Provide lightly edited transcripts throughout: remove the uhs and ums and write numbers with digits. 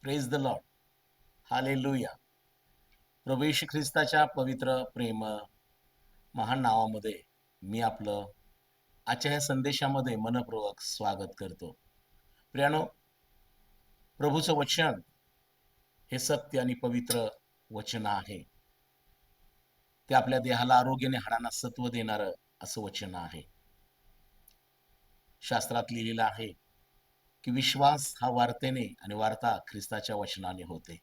Praise the Lord. Hallelujah. प्रभू येशू ख्रिस्ताच्या पवित्र प्रेम महान नावामध्ये मी आपलं आजच्या ह्या संदेशामध्ये मनपूर्वक स्वागत करतो. प्रियानो, प्रभूचं वचन हे सत्य आणि पवित्र वचन आहे. ते आपल्या देहाला आरोग्य आणि हाडांना सत्व देणारं असं वचन आहे. शास्त्रात लिहिलेलं आहे की विश्वास हा वार्तेने आणि वार्ता ख्रिस्ताच्या वचनाने होते.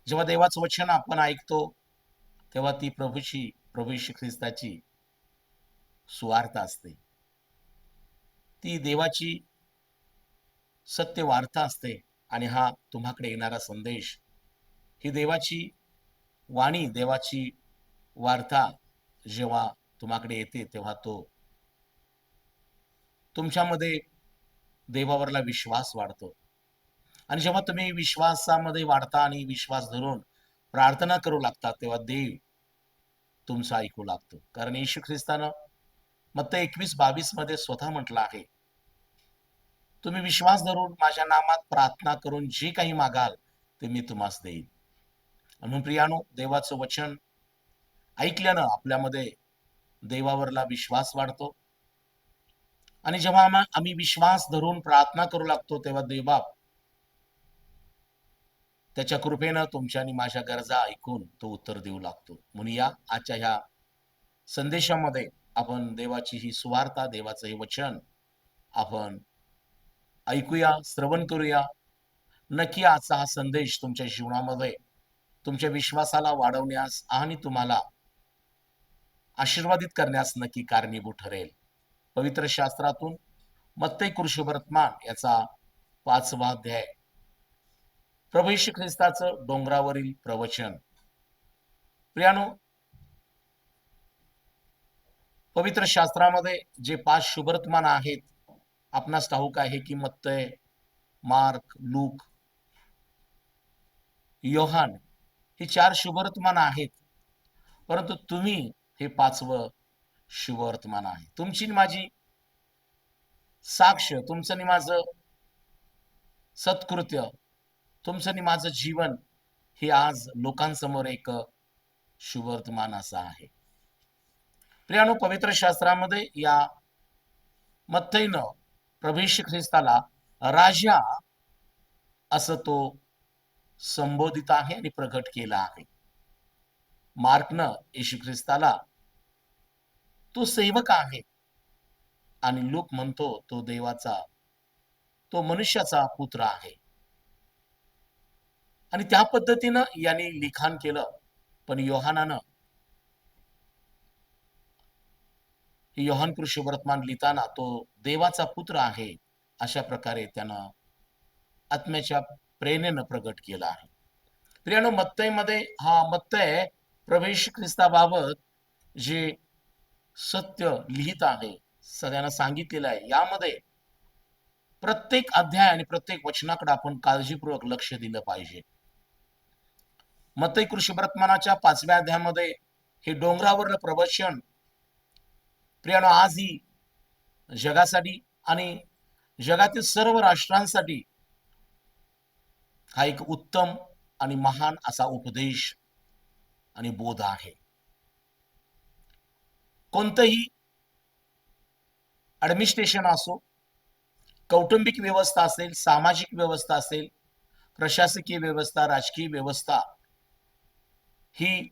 जेव्हा देवाचं वचन आपण ऐकतो तेव्हा ती प्रभू येशू ख्रिस्ताची सुवार्ता असते. ती देवाची सत्य वार्ता असते आणि हा तुम्हाकडे येणारा संदेश ही देवाची वाणी, देवाची वार्ता जेव्हा तुम्हाकडे येते तेव्हा तो तुमच्यामध्ये देवावरला विश्वास वाढतो. आणि जेव्हा तुम्ही विश्वासामध्ये वाढता आणि विश्वास धरून प्रार्थना करू लागता तेव्हा देव तुमचं ऐकू लागतो. कारण येशू ख्रिस्तानं मत्ती 21:22 मध्ये स्वतः म्हटलं आहे, तुम्ही विश्वास धरून माझ्या नामात प्रार्थना करून जे काही मागाल ते मी तुम्हास देईन. म्हणून प्रियानो, देवाचं वचन ऐकल्यानं आपल्यामध्ये देवावरला विश्वास वाढतो आणि जेव्हा आम्ही विश्वास धरून प्रार्थना करू लागतो तेव्हा देवबाप त्याच्या कृपेनं तुमच्या आणि माझ्या गरजा ऐकून तो उत्तर देऊ लागतो. म्हणून या आजच्या ह्या संदेशामध्ये आपण देवाची ही सुवार्ता, देवाचं हे वचन आपण ऐकूया, श्रवण करूया. नक्की आजचा हा संदेश तुमच्या जीवनामध्ये तुमच्या विश्वासाला वाढवण्यास आणि तुम्हाला आशीर्वादित करण्यास नक्की कारणीभूत ठरेल. पवित्र शास्त्रातून मत्ती कृष्णवर्तमान याचा 5वा अध्याय, प्रभू येशू ख्रिस्ताचं डोंगरावरील प्रवचन. प्रियानो, पवित्र शास्त्रामध्ये जे 5 शुभवर्तमान आहेत, आपणास ठाऊक आहे की मत्ती, मार्क, लूक, योहान ही 4 शुभवर्तमान आहेत. परंतु तुम्ही हे 5वं शुभवर्तमान आहे. तुमची आणि माझी साक्ष, तुमचं आणि माझं सत्कृत्य, तुमचं आणि माझं जीवन हे आज लोकांसमोर एक शुभवर्तमान असं आहे. प्रियानो, पवित्र शास्त्रामध्ये या मत्तीनं प्रभू येशू ख्रिस्ताला राजा असं तो संबोधित आहे आणि प्रकट केला आहे. मार्कनं येशू ख्रिस्ताला तो सेवक आहे आणि लूक म्हणतो तो देवाचा, तो मनुष्याचा पुत्र आहे. आणि त्या पद्धतीनं यांनी लिखाण केलं. पण योहानानं योहान कृष्णवर्तमान लिहिताना तो देवाचा पुत्र आहे अशा प्रकारे त्यानं आत्म्याच्या प्रेरणेनं प्रकट केला आहे. प्रियानो, मत्तीमध्ये हा मत्ती प्रभू येशू ख्रिस्ताबाबत जे सत्य लिहित आहे, सगळ्यांना सांगितलेलं आहे. यामध्ये प्रत्येक अध्याय आणि प्रत्येक वचनाकडे आपण काळजीपूर्वक लक्ष दिलं पाहिजे. मत्ती कृष्णवर्तमानाच्या 5व्या अध्यायामध्ये हे डोंगरावरलं प्रवचन प्रियानो आजही जगासाठी आणि जगातील सर्व राष्ट्रांसाठी हा एक उत्तम आणि महान असा उपदेश आणि बोध आहे. कोणतंही ॲडमिनिस्ट्रेशन असो, कौटुंबिक व्यवस्था असेल, सामाजिक व्यवस्था असेल, प्रशासकीय व्यवस्था, राजकीय व्यवस्था ही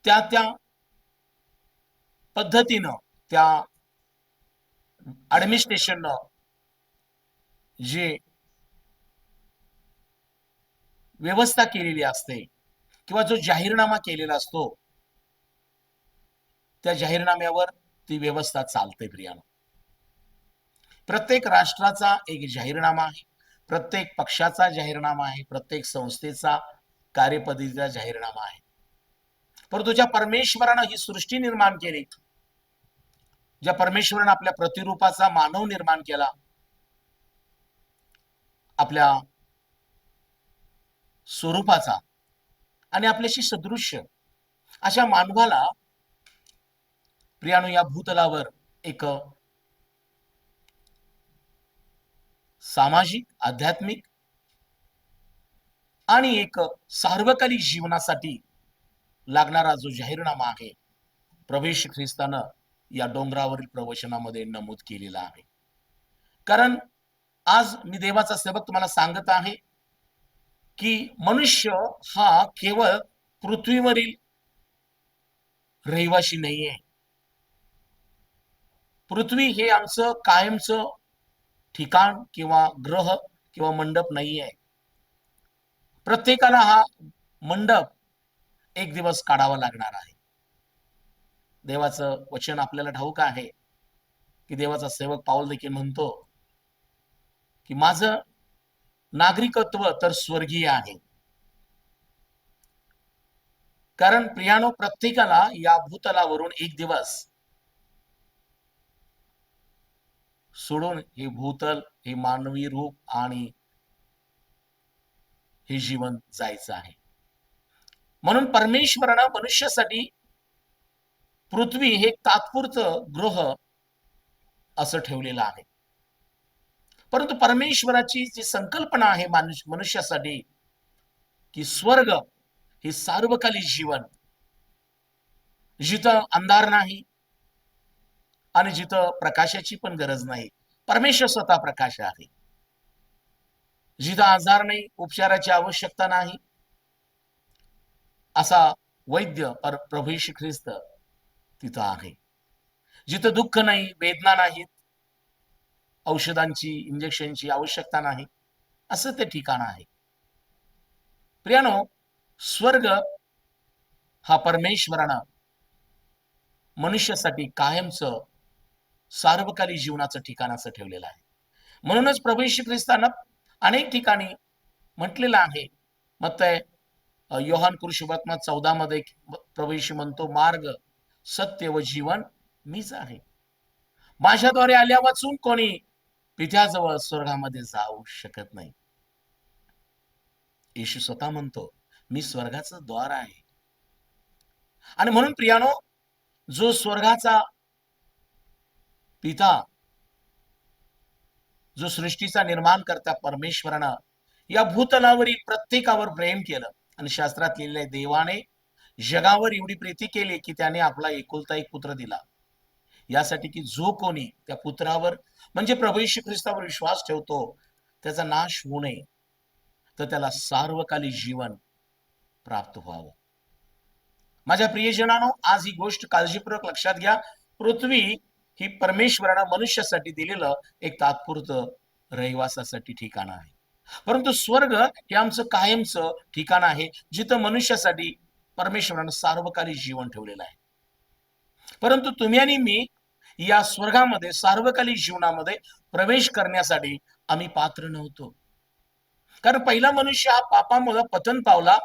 त्या पद्धतीनं त्या ॲडमिनिस्ट्रेशननं जे व्यवस्था केलेली असते किंवा जो जाहीरनामा केलेला असतो त्या जाहीरनाम्यावर ती व्यवस्था चालते. प्रियानो, प्रत्येक राष्ट्राचा एक जाहीरनामा आहे, प्रत्येक पक्षाचा जाहीरनामा आहे, प्रत्येक संस्थेचा कार्यपद्धतीचा जाहीरनामा आहे. परंतु ज्या परमेश्वरानं ही सृष्टी निर्माण केली, ज्या परमेश्वरानं आपल्या प्रतिरूपाचा मानव निर्माण केला, आपल्या स्वरूपाचा आणि आपल्याशी सदृश्य अशा मानवाला प्रियानो या भूतलावर एक सामाजिक, आध्यात्मिक आणि एक सार्वकालिक जीवनासाठी लागणारा जो जाहीरनामा आहे, प्रभू येशू ख्रिस्तानं या डोंगरावरील प्रवचनामध्ये नमूद केलेला आहे. कारण आज मी देवाचा सेवक तुम्हाला सांगत आहे, की मनुष्य हा केवळ पृथ्वीवरील रहिवासी नाहीये. पृथ्वी हे आमचं कायमचं ठिकाण किंवा ग्रह किंवा मंडप नाहीये. प्रत्येकाला हा मंडप एक दिवस काढावा लागणार आहे. देवाचं वचन आपल्याला ठाऊक आहे, की देवाचा सेवक पाऊल देखील म्हणतो, की माझं नागरिकत्व तर स्वर्गीय आहे. कारण प्रियानो, प्रत्येकाला या भूतलावरून एक दिवस सोडून हे भूतल, हे मानवी रूप आणि हे जीवन जायचं आहे. म्हणून परमेश्वरानं मनुष्यासाठी पृथ्वी हे तात्पुरतं ग्रह असं ठेवलेलं आहे. परंतु परमेश्वराची जी संकल्पना आहे मनुष्यासाठी, की स्वर्ग हे सार्वकालिक जीवन, जिथं अंधार नाही आणि जिथं प्रकाशाची पण गरज नाही. परमेश्वर स्वतः प्रकाश आहे. जिथं आजार नाही, उपचाराची आवश्यकता नाही, असा वैद्य प्रभू येशू ख्रिस्त तिथं आहे. जिथं दुःख नाही, वेदना नाहीत, औषधांची, इंजेक्शनची आवश्यकता नाही, असं ते ठिकाण आहे. प्रियानो, स्वर्ग हा परमेश्वरानं मनुष्यासाठी कायमचं सार्वकालिक जीवनाचं ठिकाण असं ठेवलेलं आहे. म्हणूनच प्रभू येशू ख्रिस्तानं अनेक ठिकाणी म्हटलेलं आहे. मत्तय योहान कृषीवर्तमान 14 मध्ये प्रभू येशू म्हणतो, मार्ग, सत्य व जीवन मीच आहे. माझ्याद्वारे आल्या वाचून कोणी पित्याजवळ स्वर्गामध्ये जाऊ शकत नाही. येशू स्वतः म्हणतो, मी स्वर्गाचं द्वार आहे. आणि म्हणून प्रियानो, जो स्वर्गाचा पिता, जो सृष्टीचा निर्माण करता परमेश्वरानं या भूतलावरील प्रत्येकावर प्रेम केलं आणि शास्त्रात लिहिलंय, देवाने जगावर एवढी प्रीती केली की त्याने आपला एकुलता एक पुत्र दिला, यासाठी की जो कोणी त्या पुत्रावर म्हणजे प्रभू येशू ख्रिस्तावर विश्वास ठेवतो त्याचा नाश होऊ नये, तर त्याला सार्वकालिक जीवन प्राप्त व्हावं. माझ्या प्रियजनांनो, आज ही गोष्ट काळजीपूर्वक लक्षात घ्या. पृथ्वी ही परमेश्वरानं मनुष्यासाठी दिलेलं एक तात्पुरतं रहिवासासाठी ठिकाण आहे. परंतु स्वर्ग हे आमचं कायमचं ठिकाण आहे, जिथं मनुष्यासाठी परमेश्वरानं सार्वकालिक जीवन ठेवलेलं आहे. परंतु तुम्ही आणि मी या स्वर्गामध्ये, सार्वकालिक जीवनामध्ये प्रवेश करण्यासाठी आम्ही पात्र नव्हतो. कारण पहिला मनुष्य हा पापामुळे पतन पावला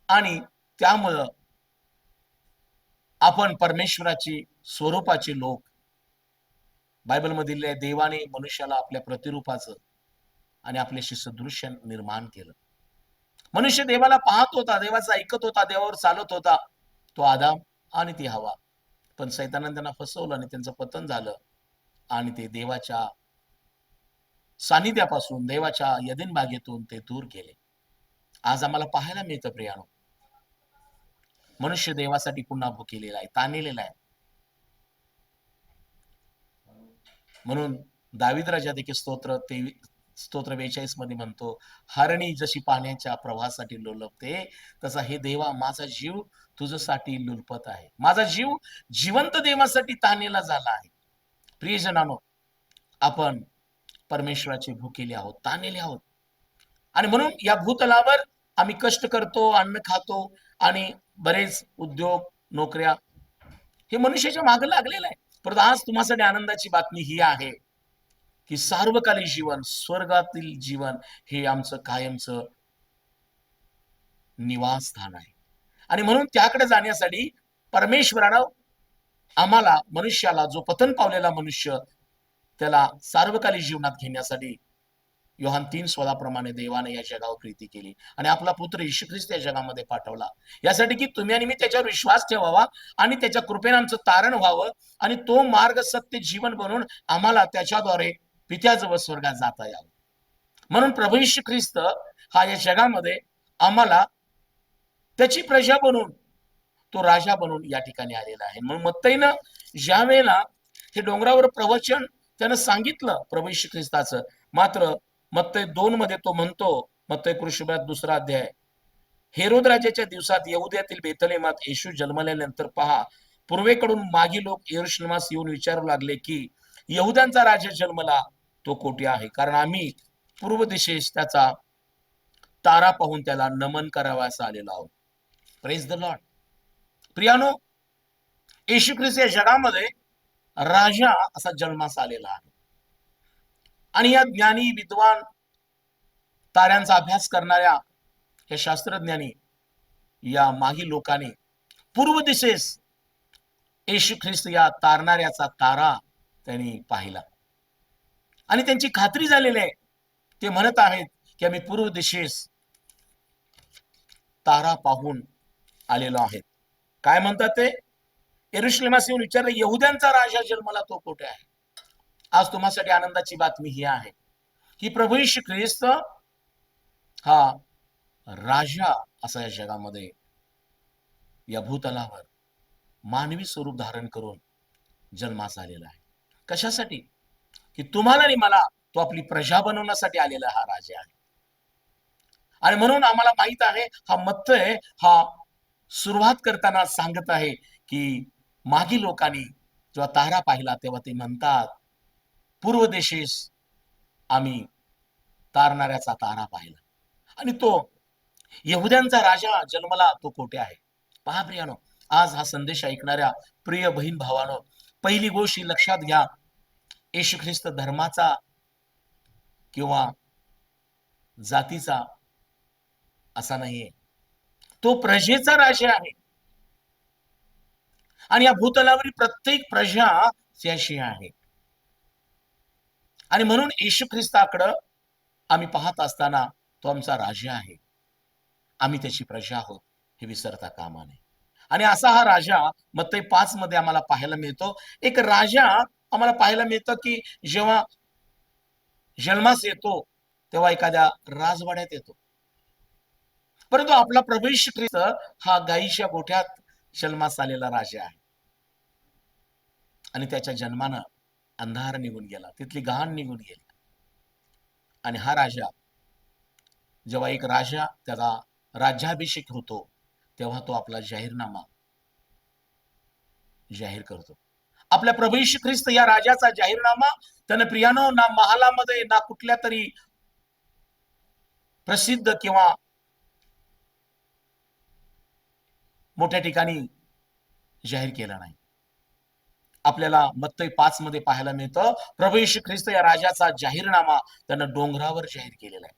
आणि त्यामुळं आपण परमेश्वराची स्वरूपाचे लोक. बायबलमधील देवाने मनुष्याला आपल्या प्रतिरूपाचं आणि आपल्याशी सदृश्य निर्माण केलं. मनुष्य देवाला पाहत होता, देवाचं ऐकत होता, देवावर चालत होता, तो आदाम आणि ती हवा. पण सैतानाने त्यांना फसवलं आणि त्यांचं पतन झालं आणि ते देवाच्या सानिध्यापासून, देवाच्या यदिन बागेतून ते दूर गेले. आज आम्हाला पाहायला मिळतं प्रियानो, मनुष्य देवासाठी पुन्हा भुकेलेला आहे, ताणलेला आहे. म्हणून दावीद राजा देखील स्तोत्र 42 मध्ये म्हणतो, हरणी जशी पाण्याच्या प्रवाहासाठी लोलपते, तसा हे देवा माझा जीव तुझ्यासाठी लुलपत आहे. माझा जीव जिवंत देवासाठी ताणलेला झाला आहे. प्रियजनांनो, आपण परमेश्वराचे भुकेले आहोत, ताणलेले आहोत. आणि म्हणून या भूतलावर आम्ही कष्ट करतो, अन्न खातो आणि बरेच उद्योग, नोकऱ्या हे मनुष्याच्या मागे लागलेलं आहे. परंतु आज तुम्हासाठी आनंदाची बातमी ही आहे, की सार्वकालिक जीवन, स्वर्गातील जीवन हे आमचं कायमचं निवासस्थान आहे. आणि म्हणून त्याकडे जाण्यासाठी परमेश्वरानं आम्हाला, मनुष्याला, जो पतन पावलेला मनुष्य, त्याला सार्वकालिक जीवनात घेण्यासाठी योहान 3:16 प्रमाणे देवाने या जगावर प्रीती केली आणि आपला पुत्र येशू ख्रिस्त या जगामध्ये पाठवला, यासाठी की तुम्ही आणि मी त्याच्यावर विश्वास ठेवावा आणि त्याच्या कृपेने आमचं तारण व्हावं आणि तो मार्ग, सत्य, जीवन बनवून आम्हाला त्याच्याद्वारे पित्याजवळ स्वर्गात जाता यावं. म्हणून प्रभू येशू ख्रिस्त हा या जगामध्ये आम्हाला त्याची प्रजा बनून, तो राजा बनून या ठिकाणी आलेला आहे. म्हणून मत्तईनं ज्या वेळेला हे डोंगरावर प्रवचन त्यानं सांगितलं प्रभू येशू ख्रिस्ताचं, मात्र मत्तई 2 मध्ये तो म्हणतो, मत्तई कृष्णबात 2 अध्याय, हेरोद राजाच्या दिवसात यहुद्यातील बेथलेमात येशू जन्मल्यानंतर पहा, पूर्वेकडून मागी लोक यरूशलेमास येऊन विचारू लागले की यहुद्यांचा राजा जन्मला, तो कोठे आहे? कारण आम्ही पूर्व दिशेस त्याचा तारा पाहून त्याला नमन करावयास आलेलो आहोत. Praise the lord. प्रियानो, येशू ख्रिस्त या जगामध्ये राजा असा जन्मास आलेला आहे. आणि या ज्ञानी विद्वान ताऱ्यांचा अभ्यास करणाऱ्या या शास्त्रज्ञांनी, या मागी लोकांनी पूर्व दिशेस येशू ख्रिस्त या तारणाऱ्याचा तारा त्यांनी पाहिला आणि त्यांची खात्री झालेली आहे. ते म्हणत आहेत की आम्ही पूर्व दिशेस तारा पाहून आलेलो आहेत. काय म्हणतात ते? यरूशलेमास येऊन विचारलं, यहुद्यांचा राजा जन्मला, तो कोठे आहे? आज तुम्हासाठी आनंदाची बातमी ही आहे की प्रभू येशू ख्रिस्त हा राजा असा या जगामध्ये, या भूतलावर मानवी स्वरूप धारण करून जन्मास आलेला आहे. कशासाठी? की तुम्हाला आणि मला तो आपली प्रजा बनवण्यासाठी आलेला हा राजा आहे. आणि म्हणून आम्हाला माहित आहे, हा मत्तई हा सुरुवात करताना सांगत आहे की मागी लोकांनी जेव्हा तारा पाहिला तेव्हा ते म्हणतात, पूर्व दिशेस आम्ही तारणाऱ्याचा तारा पाहिला आणि तो यहुद्यांचा राजा जन्मला, तो कोठे आहे? पहा प्रियानो, आज हा संदेश ऐकणाऱ्या प्रिय बहीण भावानो, पहिली गोष्ट लक्षात घ्या, येशू ख्रिस्त धर्माचा किंवा जातीचा असा नाहीये, तो प्रजेचा राजा आहे. आणि या भूतलावरील प्रत्येक प्रजा त्याशी आहे. आणि म्हणून येशू ख्रिस्ताकडं आम्ही पाहत असताना तो आमचा राजा आहे, आम्ही त्याची प्रजा आहोत हे विसरता कामा नये. आणि असा हा राजा मत्तई 5 मध्ये आम्हाला पाहायला मिळतो. एक राजा आम्हाला पाहायला मिळतं की जेव्हा जन्मास येतो तेव्हा एखाद्या राजवाड्यात येतो. परंतु आपला प्रभू येशू ख्रिस्त हा गायीच्या गोठ्यात जन्मास आलेला राजा आहे. आणि त्याच्या जन्मानं अंधार निघून गेला, तिथली घाण निघून गेली. आणि हा राजा, जेव्हा एक राजा त्याचा राज्याभिषेक होतो तेव्हा तो आपला जाहीरनामा जाहीर करतो. आपल्या प्रभू येशू ख्रिस्त या राजाचा जाहीरनामा त्याने प्रियानो ना महालामध्ये ना कुठल्या तरी प्रसिद्ध किंवा मोठ्या ठिकाणी जाहीर केला नाही. आपल्याला मत्तई 5 मध्ये पाहायला मिळतं, प्रभू येशू ख्रिस्त या राजाचा जाहीरनामा त्यानं डोंगरावर जाहीर केलेला आहे.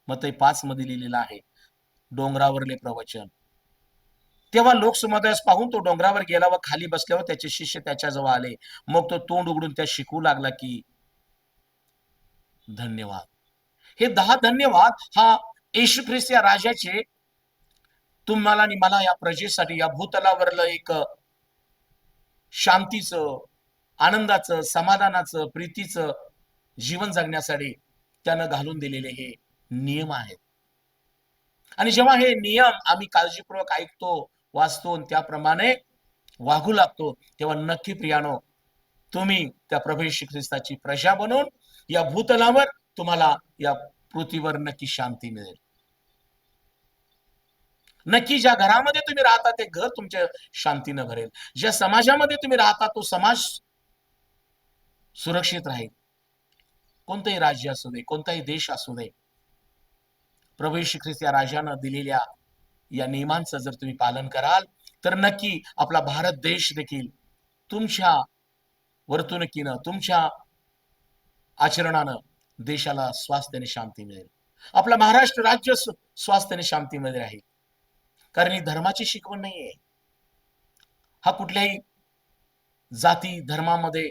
मत्तई 5 मध्ये लिहिलेलं आहे, डोंगरावरले प्रवचन. तेव्हा लोकसमुदायास पाहून तो डोंगरावर गेला व खाली बसल्यावर त्याचे शिष्य त्याच्याजवळ आले. मग तो तोंड उघडून त्या शिकवू लागला की धन्यवाद. हे 10 धन्यवाद हा येशू ख्रिस्त या राजाचे तुम्हाला आणि मला, या प्रजेसाठी, या भूतलावरलं एक शांतीचं, आनंदाचं, समाधानाचं, प्रीतीचं जीवन जगण्यासाठी त्यानं घालून दिलेले हे नियम आहेत. आणि जेव्हा हे नियम आम्ही काळजीपूर्वक ऐकतो, वाचतो आणि त्याप्रमाणे वागू लागतो, तेव्हा नक्की प्रियानो, तुम्ही त्या प्रभू येशू ख्रिस्ताची प्रजा बनून या भूतलावर तुम्हाला या पृथ्वीवर नक्की शांती मिळेल. नक्की ज्या घरामध्ये तुम्ही राहता ते घर तुमच्या शांतीनं भरेल. ज्या समाजामध्ये तुम्ही राहता तो समाज सुरक्षित राहील. कोणतंही राज्य असू दे, कोणताही देश असू दे, प्रभू येशू ख्रिस्त या राजानं दिलेल्या या नियमांचं जर तुम्ही पालन कराल तर नक्की आपला भारत देश देखील तुमच्या वर्तणुकीनं, तुमच्या आचरणानं देशाला स्वास्थ्य आणि शांती मिळेल. आपला महाराष्ट्र राज्य स्वास्थ्य आणि शांतीमध्ये राहील. कारण ही धर्माची शिकवण नाहीये, हा कुठल्याही जाती धर्मामध्ये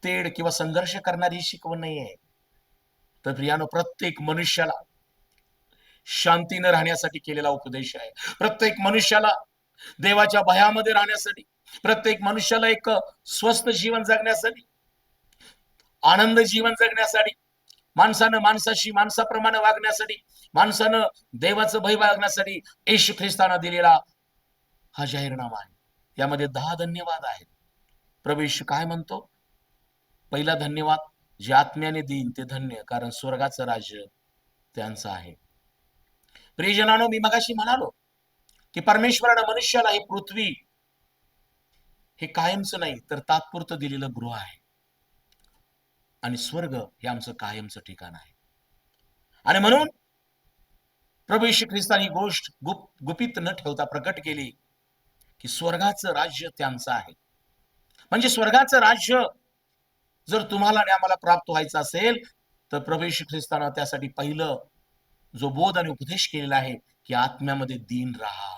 तेढ किंवा संघर्ष करणारी शिकवण नाहीये. तर प्रियानो, प्रत्येक मनुष्याला शांतीने राहण्यासाठी केलेला उपदेश आहे. प्रत्येक मनुष्याला देवाच्या भयामध्ये राहण्यासाठी, प्रत्येक मनुष्याला एक स्वस्थ जीवन जगण्यासाठी, आनंद जीवन जगण्यासाठी, माणसानं माणसाशी माणसाप्रमाणे वागण्यासाठी, माणसानं देवाचं भय बाळगण्यासाठी येशू ख्रिस्तानं दिलेला हा जाहीरनामा आहे. यामध्ये 10 धन्यवाद आहेत. प्रभू येशू काय म्हणतो? पहिला धन्यवाद, जे आत्म्याने देईन ते धन्य, कारण स्वर्गाचं राज्य त्यांचं आहे. प्रियजनांनो, मी मगाशी म्हणालो की परमेश्वरानं मनुष्याला ही पृथ्वी हे कायमचं नाही तर तात्पुरतं दिलेलं गृह आहे, आणि स्वर्ग हे आमचं कायमचं ठिकाण आहे. आणि म्हणून प्रभू येशू ख्रिस्ताने ही गोष्ट गुपित न ठेवता प्रकट केली की स्वर्गाचं राज्य त्यांचं आहे. म्हणजे स्वर्गाचं राज्य जर तुम्हाला आणि आम्हाला प्राप्त व्हायचं असेल तर प्रभू येशू ख्रिस्तानं त्यासाठी पहिलं जो बोध आणि उपदेश केलेला आहे की आत्म्यामध्ये दीन राहा.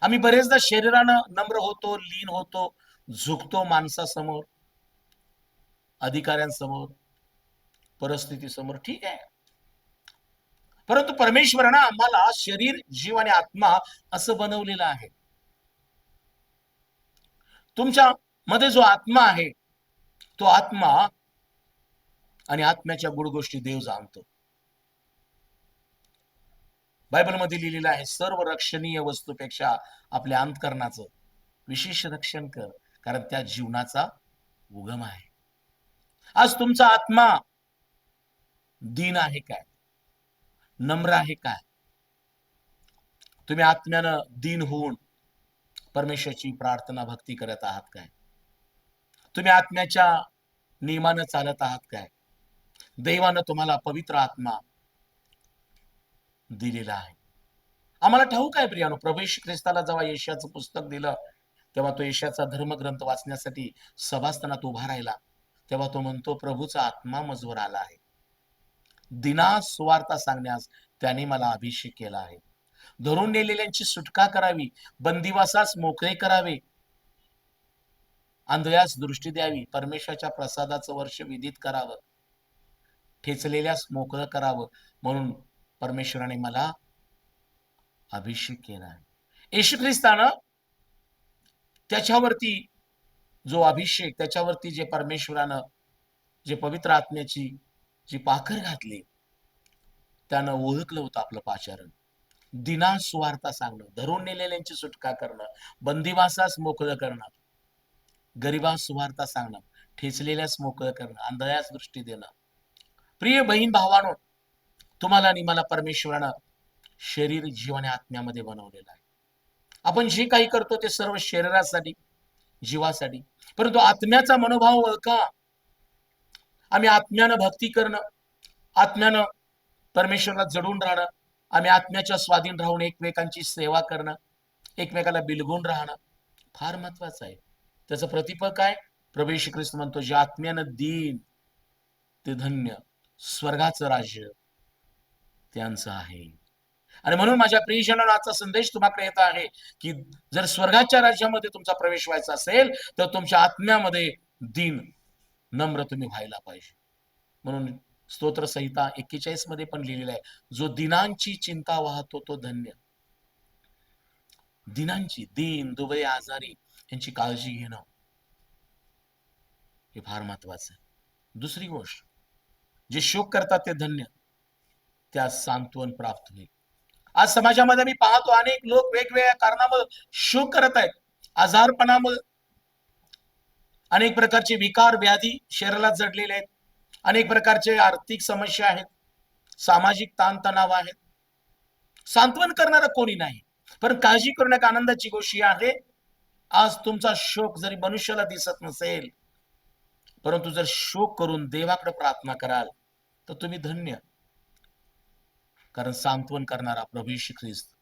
आम्ही बरेचदा शरीरानं नम्र होतो, लीन होतो, झुकतो माणसासमोर, अधिकाऱ्यांसमोर, परिस्थितीसमोर, ठीक आहे. परंतु परमेश्वरानं आम्हाला शरीर, जीव आणि आत्मा असं बनवलेलं आहे. तुमच्या मध्ये जो आत्मा आहे तो आत्मा आणि आत्म्याच्या गुड गोष्टी देव जाणतो. बायबलमध्ये लिहिलेलं आहे, सर्व रक्षणीय वस्तूपेक्षा आपल्या अंतःकरणाचं विशेष रक्षण कर, कारण त्या जीवनाचा उगम आहे. आज तुमचा आत्मा दीन आहे काय? नम्र आहे काय? तुम्ही आत्म्यानं दीन होऊन परमेश्वराची प्रार्थना भक्ती करत आहात काय? तुम्ही आत्म्याच्या नियमानं चालत आहात काय? देवानं तुम्हाला पवित्र आत्मा दिलेला आहे. आम्हाला ठाऊक आहे प्रियानो, प्रभू येशू ख्रिस्ताला जेव्हा यशाचं पुस्तक दिलं तेव्हा तो यशाचा धर्मग्रंथ वाचण्यासाठी सभास्थानात उभा राहिला, तेव्हा तो म्हणतो, प्रभूचा आत्मा मजवर आला आहे, दिनास सुवार्ता सांगण्यास त्याने मला अभिषेक केला आहे, धरून नेलेल्यांची सुटका करावी, बंदिवासास मोकळे करावे, आंधळ्यास दृष्टी द्यावी, परमेश्वराच्या प्रसादाचं वर्ष विधित करावं, ठेचलेल्यास मोकळं करावं, म्हणून परमेश्वराने मला अभिषेक केला आहे. येशू ख्रिस्तानं त्याच्यावरती जो अभिषेक, त्याच्यावरती जे परमेश्वरानं जे पवित्र आत्म्याची जी पाखर घातली, त्यानं ओळखलं होतं आपलं पाचारण. दिनास सुवार्ता सांगणं, धरून नेलेल्यांची सुटका करणं, बंदिवासास मोकळं करणं, गरिबास सुवार्ता सांगणं, ठेचलेल्यास मोकळं करणं, आंधळ्यास दृष्टी देणं. प्रिय बहीण भावानो, तुम्हाला आणि मला परमेश्वरानं शरीर, जीव आणि आत्म्यामध्ये बनवलेलं आहे. आपण जे काही करतो ते सर्व शरीरासाठी, जीवासाठी, परंतु आत्म्याचा मनोभाव ओळखा. आम्ही आत्म्यानं भक्ती करणं, आत्म्यानं परमेश्वराला जडून राहणं, आम्ही आत्म्याच्या स्वाधीन राहून एकमेकांची सेवा करणं, एकमेकाला बिलगून राहणं फार महत्वाचं आहे. त्याचं प्रतिफळ काय? प्रभू येशू ख्रिस्त म्हणतो, जे आत्म्यानं दीन ते धन्य, स्वर्गाचं राज्य त्यांचं आहे. आणि म्हणून माझ्या प्रियजनांनो, आजचा संदेश तुम्हाकडे येत आहे की जर स्वर्गाच्या राज्यामध्ये तुमचा प्रवेश व्हायचा असेल तर तुमच्या आत्म्यामध्ये दीन, नम्र तुम्ही व्हायला पाहिजे. म्हणून स्तोत्र संहिता 41 मध्ये पण लिहिलेलं आहे, जो दिनांची चिंता वाहतो तो धन्य. दिनांची, दीन, दुबळे, आजारी यांची काळजी घेणं हे फार महत्वाचं आहे. दुसरी गोष्ट, जे शोक करतात ते धन्य, त्या सांत्वन प्राप्त होईल. आज समाजामध्ये मी पाहतो अनेक लोक वेगवेगळ्या कारणामुळे शोक करत आहेत. आजारपणामुळे, अनेक प्रकारचे विकार व्याधी शरीराला जडलेले आहेत, अनेक प्रकारचे आर्थिक समस्या आहेत, सामाजिक ताणतणाव आहेत. सांत्वन करणारं कोणी नाही, पण काळजी करण्यात आनंदाची गोष्ट आहे, आज तुमचा शोक जरी मनुष्याला दिसत नसेल, परंतु जर शोक करून देवाकडे प्रार्थना कराल तर तुम्ही धन्य. कारण सांत्वन करणारा प्रभू येशू ख्रिस्त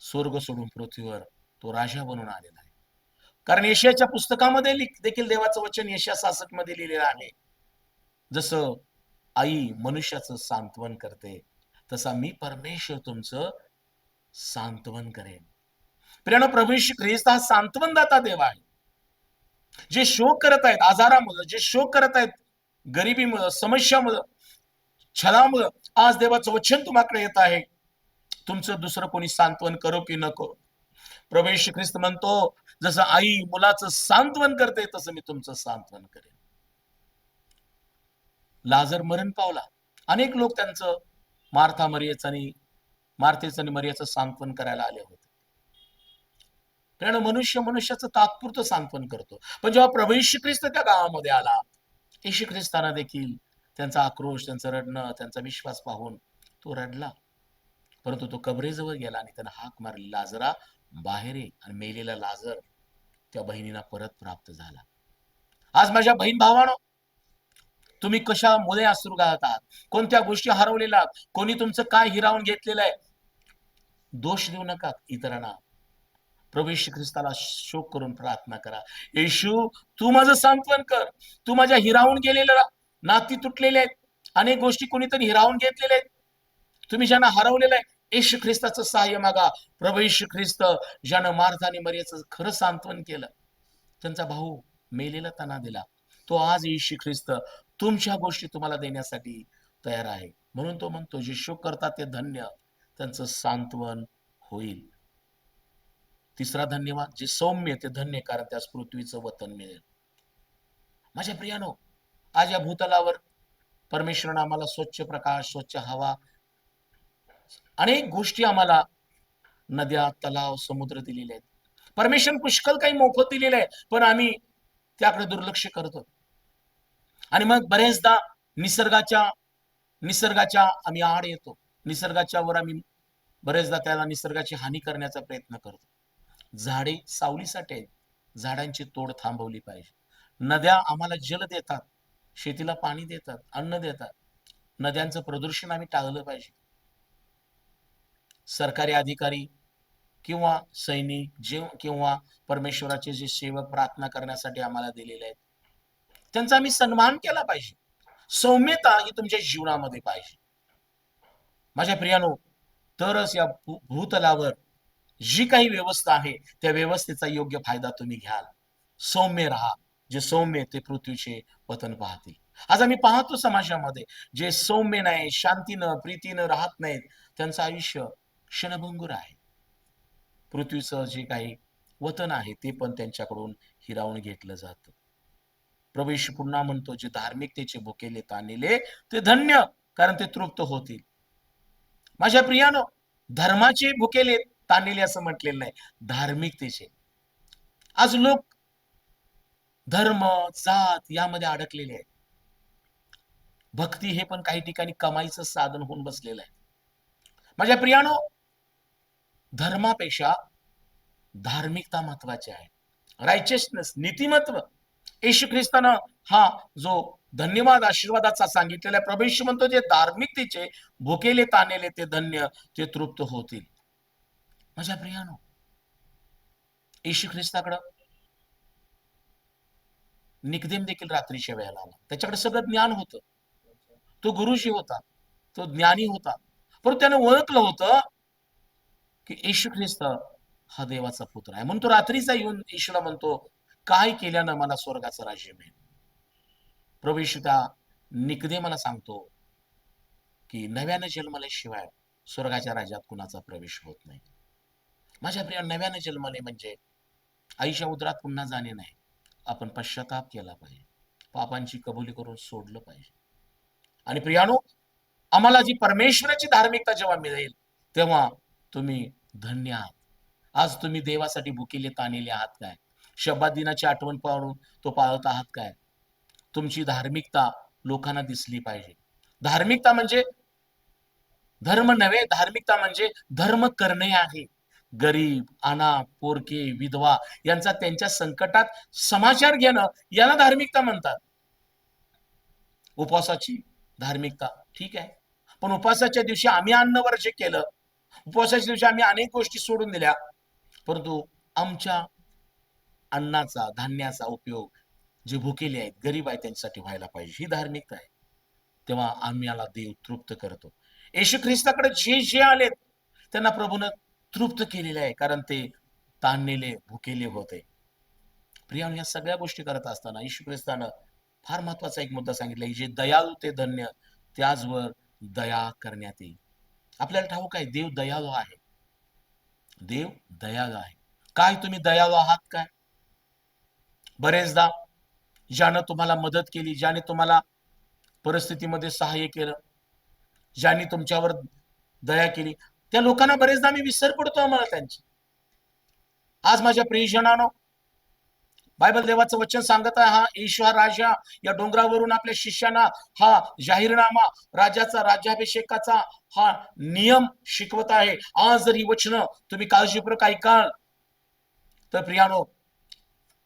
स्वर्ग सोडून पृथ्वीवर तो राजा बनून आलेला आहे. कारण यशाच्या पुस्तकामध्ये देखील देवाचं वचन यशा 66 मध्ये लिहिलेलं आहे, जसं आई मनुष्याचं सांत्वन करते तसा मी परमेश्वर तुमचं सांत्वन करेन. प्रियानो, प्रभू येशू ख्रिस्त हा सांत्वनदाता देव आहे. जे शोक करत आहेत आजारामुळे, जे शोक करत आहेत गरिबीमुळे, समस्यामुळे, छलामुळे, आज देवाचं वचन तुम्हाकडे येत आहे, तुमचं दुसरं कोणी सांत्वन करो की नको, प्रभू येशू ख्रिस्त म्हणतो, जसं आई मुलाचं सांत्वन करते तसं मी तुमचं सांत्वन करेन. लाजर मरण पावला. अनेक लोक त्यांचं मार्थेचं आणि मरियाचं सांत्वन करायला आले होते. कारण मनुष्य मनुष्याचं तात्पुरतं सांत्वन करतो, पण जेव्हा प्रभू येशू ख्रिस्त त्या गावामध्ये आला, येशू ख्रिस्ताना देखील त्यांचा आक्रोश, त्यांचं रडणं, त्यांचा विश्वास पाहून तो रडला. परंतु तो कबरेजवळ गेला आणि त्यानं हाक मारली, लाजरा बाहेर ये. आणि मेलेला लाजर त्या बहिणीला परत प्राप्त झाला. आज माझ्या बहीण भावानो, तुम्ही कशामुळे अश्रू गाळत आहात? कोणत्या गोष्टी हरवलेल्या आहात? कोणी तुमचं काय हिरावून घेतलेलं आहे? दोष देऊ नका इतरांना. प्रभू येशू ख्रिस्ताला शोक करून प्रार्थना करा, येशू तू माझं सांत्वन कर. तू माझ्या हिरावून गेलेल्या नाती तुटलेले आहेत, अनेक गोष्टी कोणीतरी हिरावून घेतलेल्या आहेत, तुम्ही ज्यांना हरवलेलं आहे, येशू ख्रिस्ताचं सहाय्य मागा. प्रभू येशू ख्रिस्त ज्यानं मार्था आणि मरियाचं खरं सांत्वन केलं, त्यांचा भाऊ मेलेला तना दिला, तो आज येशू ख्रिस्त तुमच्या गोष्टी तुम्हाला देण्यासाठी तयार आहे. म्हणून तो म्हणतो, जे शोक करतात ते धन्य, त्यांचं सांत्वन होईल. तिसरा धन्यवाद, जे सौम्य ते धन्य, कारण त्यास पृथ्वीचं वतन मिळेल. माझ्या प्रियानो, आज या भूतलावर परमेश्वरानं आम्हाला स्वच्छ प्रकाश, स्वच्छ हवा, अनेक गोष्टी आम्हाला, नद्या, तलाव, समुद्र दिलेले आहेत. परमेश्वर पुष्कळ काही मोफत दिलेलं आहे, पण आम्ही त्याकडे दुर्लक्ष करतो. आणि मग बरेचदा निसर्गाच्या निसर्गाच्या आम्ही आड येतो. निसर्गाच्या वर आम्ही बरेचदा त्याला निसर्गाची हानी करण्याचा प्रयत्न करतो. झाडे सावलीसाठी आहेत, झाडांची तोड थांबवली पाहिजे. नद्या आम्हाला जल देतात, शेतीला पाणी देतात, अन्न देतात. नद्यांचं प्रदूषण आम्ही टाळलं पाहिजे. सरकारी अधिकारी किंवा सैनिक किंवा परमेश्वराचे जे सेवक प्रार्थना करण्यासाठी आम्हाला दिलेले आहेत, त्यांचा आम्ही सन्मान केला पाहिजे. सौम्यता ही तुमच्या जीवनामध्ये पाहिजे. माझ्या प्रियानो, तरच या भूतलावर जी काही व्यवस्था आहे, त्या व्यवस्थेचा योग्य फायदा तुम्ही घ्याल. सौम्य राहा. जे सौम्य ते पृथ्वीचे पतन पाहतील. आज आम्ही पाहतो समाजामध्ये, जे सौम्य नाही, शांतीनं, प्रीतीनं राहत नाहीत, त्यांचं आयुष्य क्षणभंगुर आहे. पृथ्वीचं जे काही वतन आहे, ते पण त्यांच्याकडून हिरावून घेतलं जातं. प्रभू येशू पुन्हा म्हणतो, जे धार्मिकतेचे भुकेले ताणलेले ते धन्य, कारण ते तृप्त होतील. माझ्या प्रियानो, धर्माचे भुकेले ताणलेले असं म्हटलेलं नाही, धार्मिकतेचे. आज लोक धर्म, जात यामध्ये अडकलेले आहेत. भक्ती हे पण काही ठिकाणी कमाईचं साधन होऊन बसलेलं आहे. माझ्या प्रियानो, धर्मापेक्षा धार्मिकता महत्वाची आहे. रायचियसनेस, नीतिमत्व. येशू ख्रिस्तानं हा जो धन्यवाद आशीर्वादाचा सांगितलेला आहे, प्रभू येशू म्हणतो, जे धार्मिकतेचे भुकेले ताणलेले ते धन्य, ते तृप्त होतील. माझ्या प्रियानो, येशू ख्रिस्ताकडं निकदेम देखील रात्रीच्या वेळेला आला. त्याच्याकडे सगळं ज्ञान होतं, तो गुरुजी होता, तो ज्ञानी होता, पण त्याने ओळखलं होतं की येशू ख्रिस्त हा देवाचा पुत्र आहे. म्हणून तो रात्रीचा येऊन येशूला म्हणतो, काय केल्यानं मला स्वर्गाचं राज्य मिळेल. प्रभू येशू त्या निकदेमाला सांगतो की नव्यानं जन्मल्याशिवाय स्वर्गाच्या राज्यात कुणाचा प्रवेश होत नाही. माझ्या प्रिया, नव्यानं जन्मले म्हणजे आईच्या उदरात पुन्हा जाणे नाही. आपण पश्चाताप केला पाहिजे, पापांची कबुली करून सोडलं पाहिजे. आणि प्रियानो, आम्हाला जी परमेश्वराची धार्मिकता जेव्हा मिळेल, तेव्हा तुम्ही धन्य आहात. आज तुम्ही देवासाठी भुकेले ताणलेले आहात काय? शब्बात दिनाची आठवण पाळून तो पाळत आहात काय? तुमची धार्मिकता लोकांना दिसली पाहिजे. धार्मिकता म्हणजे धर्म नव्हे, धार्मिकता म्हणजे धर्म करणे आहे. गरीब, अनाथ, पोरके, विधवा यांचा त्यांच्या संकटात समाचार घेणं, याला धार्मिकता म्हणतात. उपवासाची धार्मिकता ठीक आहे, पण उपवासाच्या दिवशी आम्ही अन्न वर्ज केलं, उपवासाच्या दिवशी आम्ही अनेक गोष्टी सोडून दिल्या, परंतु आमच्या अन्नाचा, धान्याचा उपयोग जे भुकेले आहेत, गरीब आहेत, त्यांच्यासाठी व्हायला पाहिजे. ही धार्मिकता आहे. तेव्हा आम्हाला देव तृप्त करतो. येशू ख्रिस्ताकडे जे जे आलेत, त्यांना प्रभूनं तृप्त केलेले आहे, कारण ते ताणलेले, भुकेले होते. प्रियानो, या सगळ्या गोष्टी करत असताना येशू ख्रिस्तानं फार महत्वाचा एक मुद्दा सांगितला, जे दयाळू ते धन्य, त्याचवर दया करण्यात येईल. आपल्याला ठाऊक आहे, देव दयाळू आहे. देव दयाळू आहे. काय तुम्ही दयाळू आहात काय? बरेचदा ज्यानं तुम्हाला मदत केली, ज्याने तुम्हाला परिस्थितीमध्ये सहाय्य केलं, ज्यांनी तुमच्यावर दया केली, त्या लोकांना बरेचदा मी विसर पडतो आम्हाला त्यांची. आज माझ्या प्रियजनानो, बायबल देवाचं वचन सांगत आहे, हा ईश्वर राजा या डोंगरावरून आपल्या शिष्यांना हा जाहीरनामा, राजाचा राज्याभिषेकाचा हा नियम शिकवत आहे. आज जर ही वचनं तुम्ही काळजीपूर्वक ऐकाल तर प्रियानो,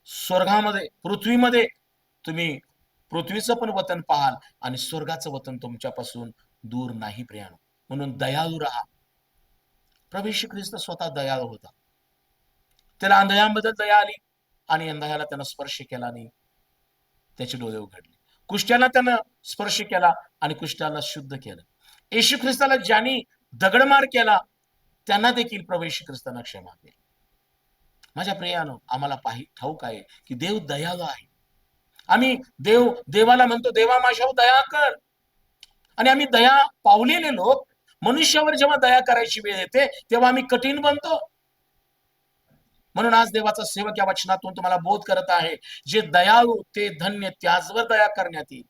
स्वर्गामध्ये, पृथ्वीमध्ये तुम्ही पृथ्वीचं पण वतन पाहाल आणि स्वर्गाचं वतन तुमच्यापासून दूर नाही प्रियानो. म्हणून दयाळू राहा. प्रभू येशू ख्रिस्त स्वतः दयाळू होता. त्याला अंधयाबद्दल दया आली आणि अंधयाला त्यानं स्पर्श केला आणि त्याचे डोळे उघडले. कुष्ठ्याला त्यानं स्पर्श केला आणि कुष्ठ्याला शुद्ध केलं. येशू ख्रिस्ताला ज्यांनी दगडमार केला त्यांना देखील प्रभू येशू ख्रिस्तानं क्षमा केली. माझ्या प्रियानो, आम्हाला ठाऊक आहे की देव दयाळू आहे. आम्ही देवाला म्हणतो, देवा माझ्यावर दया कर. आणि आम्ही दया पावलेले लोक मनुष्यावर जेव्हा दया करायची वेळ येते तेव्हा आम्ही कठीण बनतो. म्हणून आज देवाचा सेवक या वचनातून तुम्हाला बोध करत आहे, जे दयाळू ते धन्य, त्याचवर दया करण्यात येईल.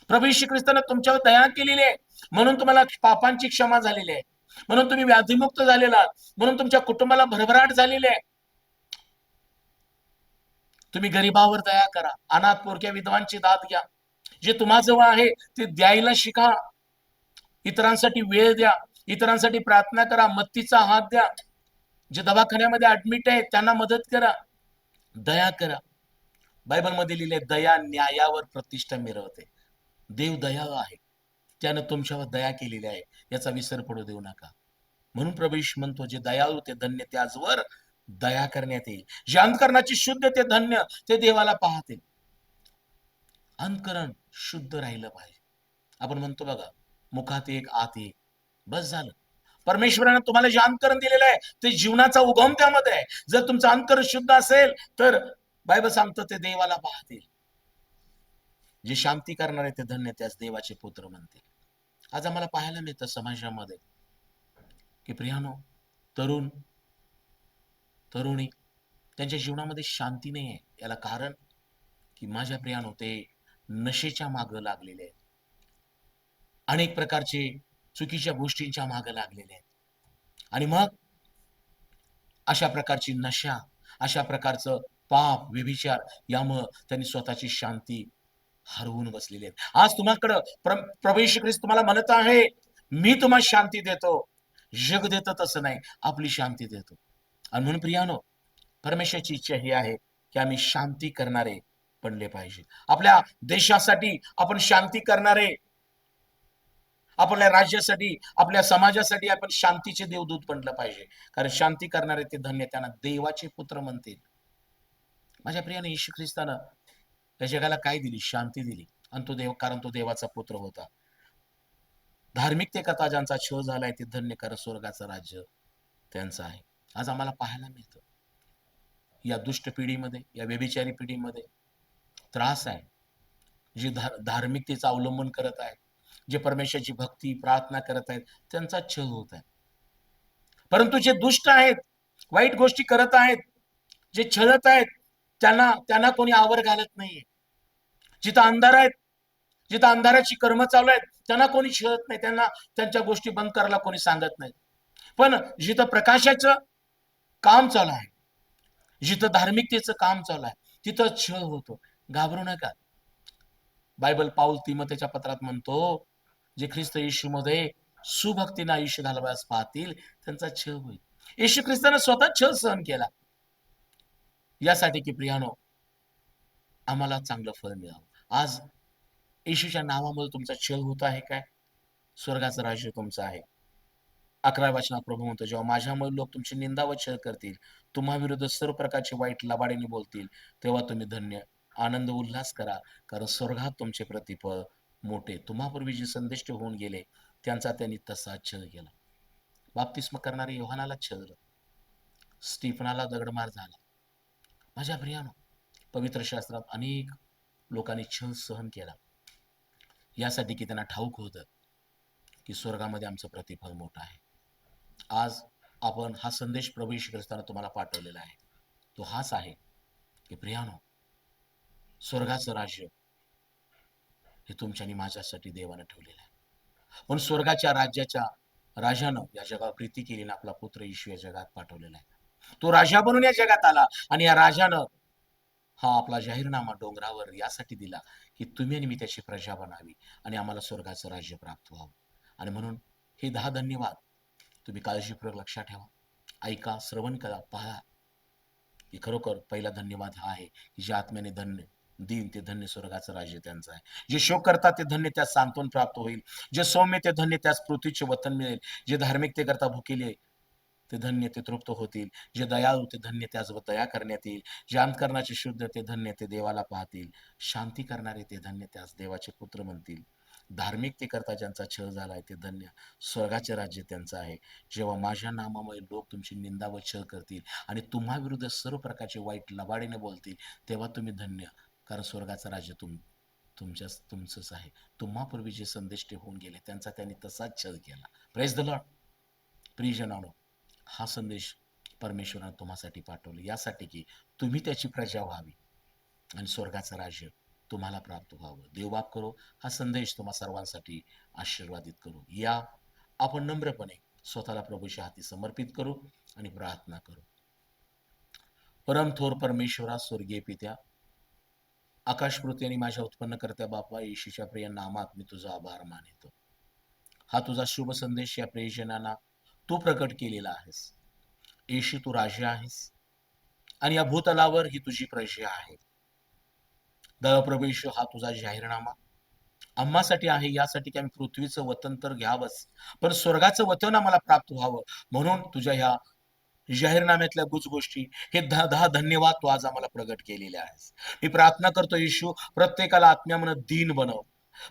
प्रभू येशू ख्रिस्ताने तुमच्यावर दया केलेली आहे, म्हणून तुम्हाला पापांची क्षमा झालेली आहे, म्हणून तुम्ही व्याधीमुक्त झालेला आहात, म्हणून तुमच्या कुटुंबाला भरभराट झालेली आहे. तुम्ही गरीबावर दया करा, अनाथ पोरक्या विधवांची दाद घ्या. जे तुम्हाजवळ आहे ते द्यायला शिका. इतरांसाठी वेळ द्या, इतरांसाठी प्रार्थना करा, मदतीचा हात द्या. जे दवाखान्यामध्ये ऍडमिट आहेत त्यांना मदत करा, दया करा. बायबलमध्ये लिहिले, दया न्यायावर प्रतिष्ठा मिळवते. देव दयाळू आहे, त्यानं तुमच्यावर दया केलेली आहे, याचा विसर पडू देऊ नका. म्हणून प्रभू येशू म्हणतो, जे दयाळू ते धन्य, त्याचवर दया करण्यात येईल. जे अंतकरणाची शुद्ध ते धन्य, ते देवाला पाहतील. अंतकरण शुद्ध राहिलं पाहिजे. आपण म्हणतो बघा, मुखात एक आत एक, बस झालं. परमेश्वराने तुम्हाला जे अंतकरण दिलेलं आहे ते जीवनाचा उगम त्यामध्ये आहे. जर तुमचं अंतकरण शुद्ध असेल तर बायबल सांगतं ते देवाला पाहतील. जे शांती करणारे ते धन्य, त्यास देवाचे पुत्र म्हणतील. आज आम्हाला पाहायला मिळतं समाजामध्ये की प्रियानो, तरुण तरुणी त्यांच्या जीवनामध्ये शांती नाही आहे. याला कारण की माझ्या प्रियानो, ते नशेच्या मागे लागलेले आहेत, अनेक प्रकारचे चुकीच्या गोष्टींच्या मागे लागलेले आहेत. आणि मग अशा प्रकारची नशा, अशा प्रकारचं पाप, व्यभिचार, यामुळे त्यांनी स्वतःची शांती हरवून बसलेले आहेत. आज तुम्हाकडं प्रभू येशू ख्रिस्त तुम्हाला म्हणत आहे, मी तुम्हाला शांती देतो. जग देतं तसं नाही, आपली शांती देतो. आणि म्हणून प्रियानो, परमेश्वराची इच्छा ही आहे की आम्ही शांती करणारे बनले पाहिजे. आपल्या देशासाठी आपण शांती करणारे, आपल्या राज्यासाठी, आपल्या समाजासाठी आपण शांतीचे देवदूत बनलं पाहिजे. कारण शांती करणारे ते धन्य, त्यांना देवाचे पुत्र म्हणतील. माझ्या प्रियाने, येशू ख्रिस्तानं या जगाला काय दिली? शांती दिली. आणि तो देव, कारण तो देवाचा पुत्र होता. धार्मिकतेकरता ज्यांचा छळ झालाय ते धन्य, कारण स्वर्गाचं राज्य त्यांचं आहे. आज आम्हाला पाहायला मिळतं या दुष्ट पिढीमध्ये, या व्यभिचारी पिढीमध्ये त्रास आहे. जे धार्मिकतेचं अवलंबन करत आहेत, जे परमेश्वराची भक्ती प्रार्थना करत आहेत, त्यांचा छळ होत आहे. परंतु जे दुष्ट आहेत, वाईट गोष्टी करत आहेत, जे छळत आहेत, त्यांना कोणी आवर घालत नाहीये. जिथं अंधार आहेत, जिथं अंधाराची कर्म चालू आहेत, त्यांना कोणी छळत नाही, त्यांना त्यांच्या गोष्टी बंद करायला कोणी सांगत नाही. पण जिथं प्रकाशाचं काम चालू आहे, जिथं धार्मिकतेचं काम चालू आहे, तिथं छळ होतो. घाबरू नका. बायबल पाऊल तिमोथेच्या पत्रात म्हणतो, जे ख्रिस्त येशूमध्ये सुभक्तीने आयुष्य घालवायला पाहतील त्यांचा छळ होईल. येशू ख्रिस्ताने स्वतः छळ सहन केला यासाठी की प्रियानो, आम्हाला चांगलं फळ मिळावं. आज येशूच्या नावामुळे तुमचा छळ होत आहे काय? स्वर्गाचं राज्य तुमचं आहे. 11व्या वचनात प्रभू म्हणतो, जेव्हा माझ्यामुळे लोक तुमची निंदा व छळ करतील, तुम्हा विरुद्ध सर्व प्रकारचे वाईट लबाडीने बोलतील, तेव्हा तुम्ही धन्य, आनंद उल्हास करा, कारण स्वर्गात तुमचे प्रतिफळ मोठे. तुम्हापूर्वी जे संदिष्ट होऊन गेले त्यांचा त्यांनी तसा छळ केला. बाप्तिस्म करणारे योहानाला छळलं, स्टीफनाला दगडमार झाला. माझ्या प्रियानो, पवित्र शास्त्रात अनेक लोकांनी छळ सहन केला यासाठी की त्यांना ठाऊक होतं की स्वर्गामध्ये आमचं प्रतिफळ मोठं आहे. आज आपण हा संदेश प्रभू येशू ख्रिस्ताने तुम्हाला पाठवलेला आहे, तो हाच आहे की प्रियानो, स्वर्गाचं राज्य हे तुमच्या आणि माझ्यासाठी देवानं ठेवलेलं आहे. पण स्वर्गाच्या राज्याच्या राजानं या जगावर प्रीती केली ना आपला पुत्र येशू या जगात पाठवलेला आहे. तो राजा बनून या जगात आला आणि या राजानं हा आपला जाहीरनामा डोंगरावर यासाठी दिला की तुम्ही आणि मी त्याची प्रजा बनावी आणि आम्हाला स्वर्गाचं राज्य प्राप्त व्हावं. आणि म्हणून हे 10 धन्यवाद तुम्ही काळजीपूर्वक लक्षात ठेवा, ऐका, श्रवण करा, पहा की खरोखर पहिला धन्यवाद हा आहे की जे आत्म्याने धन्य दिन ते धन्य स्वर्गाचं राज्य त्यांचं आहे. जे शोक करतात ते धन्य त्यास सांत्वन प्राप्त होईल. जे सौम्य ते धन्य त्यास पृथ्वीचे वतन मिळेल. जे धार्मिकतेकरता भुकेले ते धन्य ते तृप्त होतील. जे दयाळू ते धन्य त्याचवर दया करण्यात येईल. जे अंतःकरणाचे शुद्ध ते धन्य ते देवाला पाहतील. शांती करणारे ते धन्य त्यास देवाचे पुत्र म्हणतील. धार्मिकतेकरता ज्यांचा छळ झालाय ते धन्य स्वर्गाचे राज्य त्यांचं आहे. जेव्हा माझ्या नामामुळे लोक तुमची निंदा व छळ करतील आणि तुम्हा विरुद्ध सर्व प्रकारचे वाईट लबाडीने बोलतील, तेव्हा तुम्ही धन्य, कारण स्वर्गाचं राज्य तुमचंच आहे. तुम्हापूर्वी जे संदेश होऊन गेले त्यांचा त्यांनी तसाच छळ केला. Praise the Lord. प्रियजनांनो, हा संदेश परमेश्वराने तुम्हासाठी पाठवला यासाठी की तुम्ही त्याची प्रजा व्हावी आणि स्वर्गाचं राज्य तुम्हाला प्राप्त व्हावं. देव बाप करो हा संदेश तुम्हा सर्वांसाठी आशीर्वादित करू. या आपण नम्रपणे स्वतःला प्रभूच्या हाती समर्पित करू आणि प्रार्थना करू. परम थोर परमेश्वरा, स्वर्गीय पित्या, आकाशकृती आणि माझ्या उत्पन्नकर्त्या बापा येशूच्या प्रिय नामात मी तुझा आभार मानितो. हा तुझा शुभ संदेश या प्रियजनांना तू प्रकट केलेला आहेस. येशू तू राजा आहेस आणि या भूतलावर ही तुझी प्रजा आहे. दयाप्रभू येशू हा तुझा जाहीरनामा आम्हासाठी आहे, यासाठी की आम्ही पृथ्वीचं वतन तर घ्यावंच, पण स्वर्गाचं वतन आम्हाला प्राप्त व्हावं. म्हणून तुझ्या ह्या जाहीरनाम्यातल्या गुज गोष्टी हे 10 धन्यवाद तू आज आम्हाला प्रगट केलेले आहेस. मी प्रार्थना करतो येशू, प्रत्येकाला आत्म्यामन दीन बनव,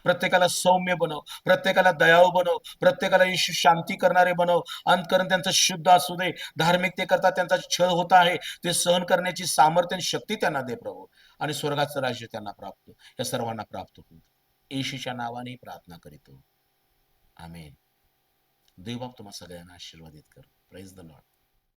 प्रत्येकाला सौम्य बनव, प्रत्येकाला दयाळू बनव, प्रत्येकाला येशू शांती करणारे बनव. अंतकरण त्यांचं शुद्ध असू दे. धार्मिकतेकरता त्यांचा छळ होत आहे ते सहन करण्याची सामर्थ्य आणि शक्ती त्यांना दे प्रभू, आणि स्वर्गाचं राज्य त्यांना प्राप्त, या सर्वांना प्राप्त हो. येशूच्या नावाने प्रार्थना करीतो. आमेन. देव बाप तुम्हा सगळ्यांना आशीर्वादित कर. Praise the Lord.